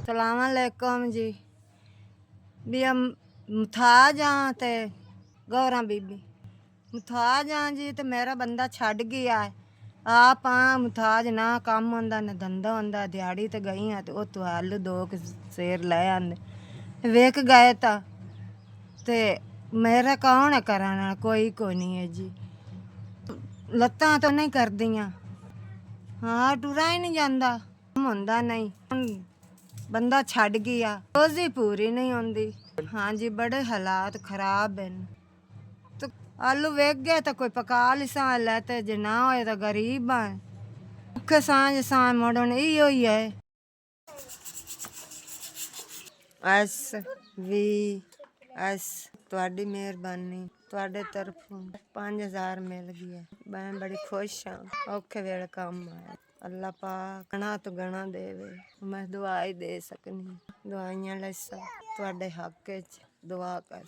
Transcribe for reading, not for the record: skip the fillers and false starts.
सलामकुम जी। भी हम मुथाज हाँ ते गौरा बीबी मुथाज हाँ जी। तो मेरा बंदा छड़ गया है। आप हाँ मुथाज ना काम होंदा ना धंधा होंदा। दिहाड़ी ते गई हाँ तो उत्थों आलू 2 सेर लै आंदे वेख गए ते मेरा कौन है कराना? कोई नहीं है जी। लत्तां तो नहीं करदियां। हाँ टुरा ही नहीं जाता होंदा नहीं। बंदा छड़ गया रोजी पूरी नहीं होंदी। हाँ जी बड़े हालात खराब हैं। तो आलू वेग गए तो कोई पका लिसा लेते जे ना होए तो गरीब हैं। भुखे सांझ सांझ मुड़न इहो ही है। SVS ਤੁਹਾਡੀ ਮਿਹਰਬਾਨੀ ਤੁਹਾਡੇ ਤਰਫੋਂ 5000 ਮਿਲ ਗਿਆ। ਮੈਂ ਬੜੀ ਖੁਸ਼ ਹਾਂ। ਔਖੇ ਵੇਲੇ ਕੰਮ ਆਇਆ। ਅੱਲਾ ਪਾਕ ਗਣਾ ਤੋਂ ਗਣਾ ਦੇਵੇ। ਮੈਂ ਦੁਆ ਹੀ ਦੇ ਸਕਨੀ। ਦੁਆਈਆਂ ਲੈ ਤੁਹਾਡੇ ਹੱਕ 'ਚ ਦੁਆ ਕਰ।